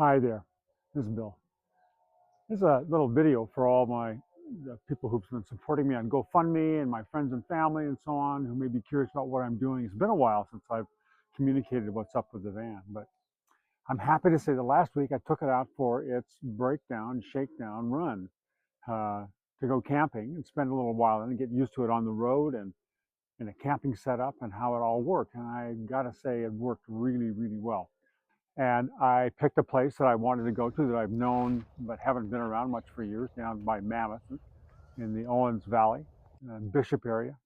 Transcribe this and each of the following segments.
Hi there, this is Bill. This is a little video for all the people who've been supporting me on GoFundMe and my friends and family and so on who may be curious about what I'm doing. It's been a while since I've communicated what's up with the van, but I'm happy to say that last week I took it out for its breakdown, shakedown run uh, to go camping and spend a little while and get used to it on the road and in a camping setup and how it all worked. And I gotta say it worked really, really well. And I picked a place that I wanted to go to that I've known but haven't been around much for years, down by Mammoth in the Owens Valley, Bishop area.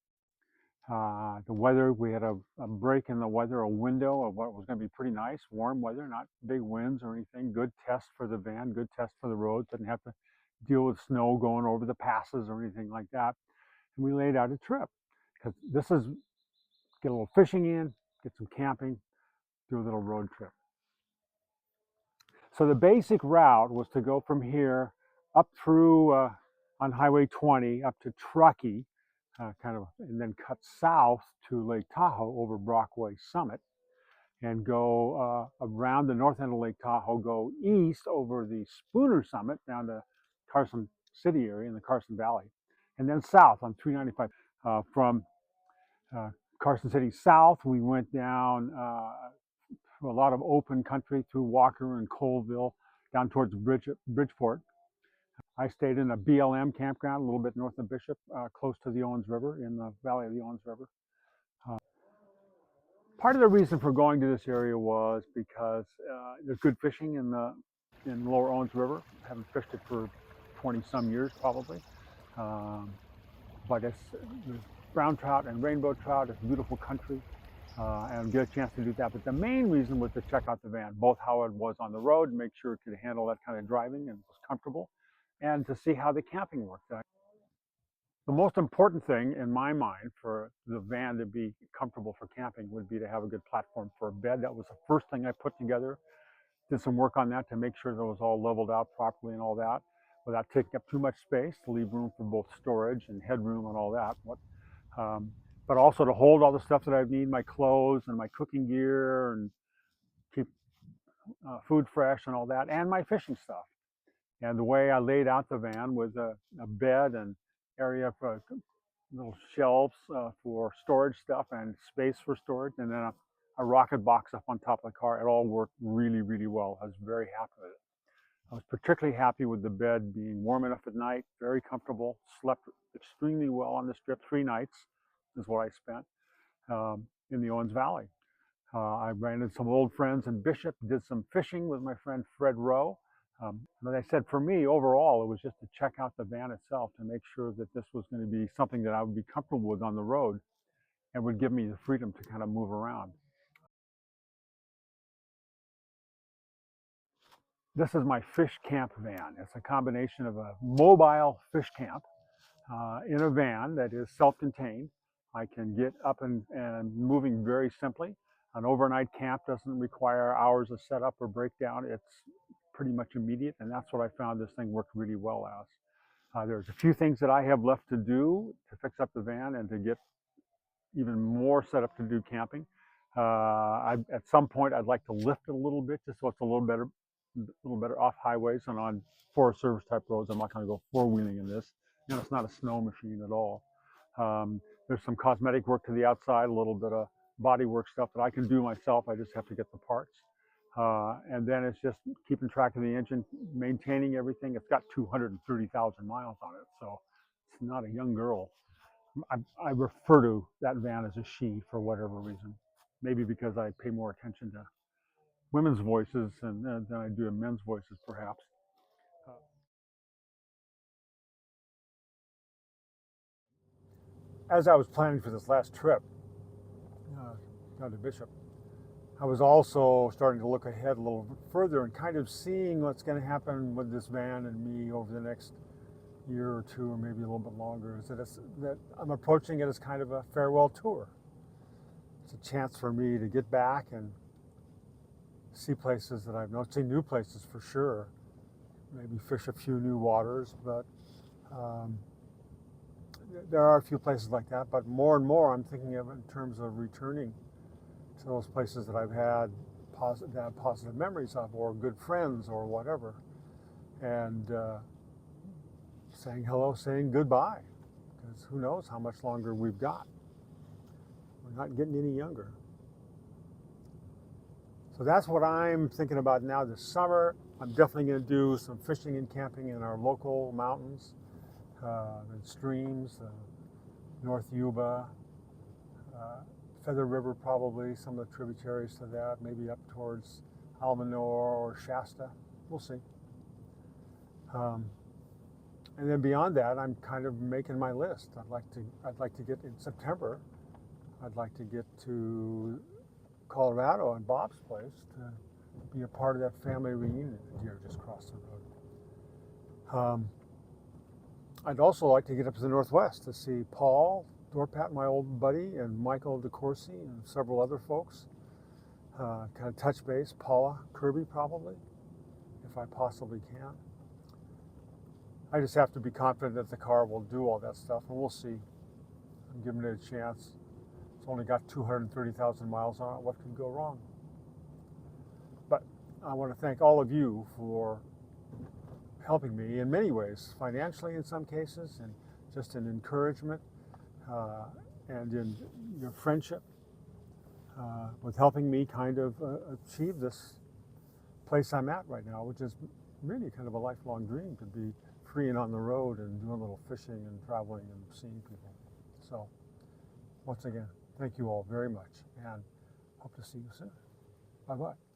The weather, we had a break in the weather, a window of what was going to be pretty nice, warm weather, not big winds or anything. Good test for the van, good test for the roads. Didn't have to deal with snow going over the passes or anything like that. And we laid out a trip because this is get a little fishing in, get some camping, do a little road trip. So the basic route was to go from here up through on Highway 20 up to Truckee, and then cut south to Lake Tahoe over Brockway Summit, and go around the north end of Lake Tahoe, go east over the Spooner Summit down to Carson City area in the Carson Valley, and then south on 395 from uh, Carson City south. We went down a lot of open country through Walker and Colville down towards Bridgeport. I stayed in a BLM campground a little bit north of Bishop, close to the Owens River, in the valley of the Owens River. Uh, Part of the reason for going to this area was because there's good fishing in Lower Owens River. I haven't fished it for 20 some years probably, um, but there's brown trout and rainbow trout. It's beautiful country. And get a chance to do that. But the main reason was to check out the van, both how it was on the road, make sure it could handle that kind of driving and was comfortable, and to see how the camping worked. The most important thing in my mind for the van to be comfortable for camping would be to have a good platform for a bed. That was the first thing I put together. Did some work on that to make sure that it was all leveled out properly and all that, without taking up too much space, to leave room for both storage and headroom and all that. Um, but also to hold all the stuff that I need, my clothes and my cooking gear, and keep food fresh and all that, and my fishing stuff. And the way I laid out the van with a bed and area for little shelves for storage stuff and space for storage, and then a rocket box up on top of the car, it all worked really, really well. I was very happy with it. I was particularly happy with the bed being warm enough at night, very comfortable, slept extremely well on this trip. 3 nights is what I spent in the Owens Valley. I ran into some old friends in Bishop, did some fishing with my friend Fred Rowe. But I said, for me, overall, it was just to check out the van itself to make sure that this was going to be something that I would be comfortable with on the road and would give me the freedom to kind of move around. This is my FishCamp van. It's a combination of a mobile fish camp in a van that is self-contained. I can get up and moving very simply. An overnight camp doesn't require hours of setup or breakdown. It's pretty much immediate, and that's what I found this thing worked really well as. There's a few things that I have left to do to fix up the van and to get even more set up to do camping. At some point, I'd like to lift it a little bit just so it's a little better off highways and on Forest Service type roads. I'm not going to go four-wheeling in this. You know, it's not a snow machine at all. There's some cosmetic work to the outside, a little bit of body work stuff that I can do myself. I just have to get the parts. And then it's just keeping track of the engine, maintaining everything. It's got 230,000 miles on it, so it's not a young girl. I refer to that van as a she for whatever reason. Maybe because I pay more attention to women's voices than I do men's voices, perhaps. As I was planning for this last trip uh, down to Bishop, I was also starting to look ahead a little bit further and kind of seeing what's going to happen with this van and me over the next year or two, or maybe a little bit longer. Is that I'm approaching it as kind of a farewell tour. It's a chance for me to get back and see places that I've not seen, new places for sure. Maybe fish a few new waters, but um, there are a few places like that. But more and more, I'm thinking of it in terms of returning to those places that I've had have positive memories of, or good friends, or whatever, and saying hello, saying goodbye, because who knows how much longer we've got. We're not getting any younger. So that's what I'm thinking about now this summer. I'm definitely going to do some fishing and camping in our local mountains and streams, North Yuba, Feather River probably, some of the tributaries to that, maybe up towards Almanor or Shasta. We'll see. And then beyond that, I'm kind of making my list. I'd like to get in September. I'd like to get to Colorado and Bob's place to be a part of that family reunion here just across the road. I'd also like to get up to the Northwest to see Paul Dorpat, my old buddy, and Michael DeCourcy and several other folks. Kind of touch base, Paula Kirby probably, if I possibly can. I just have to be confident that the car will do all that stuff, and we'll see. I'm giving it a chance. It's only got 230,000 miles on it. What could go wrong? But I want to thank all of you for helping me in many ways, financially in some cases, and just in encouragement, and in your friendship, with helping me kind of achieve this place I'm at right now, which is really kind of a lifelong dream, to be free and on the road and doing a little fishing and traveling and seeing people. So once again, thank you all very much, and hope to see you soon. Bye-bye.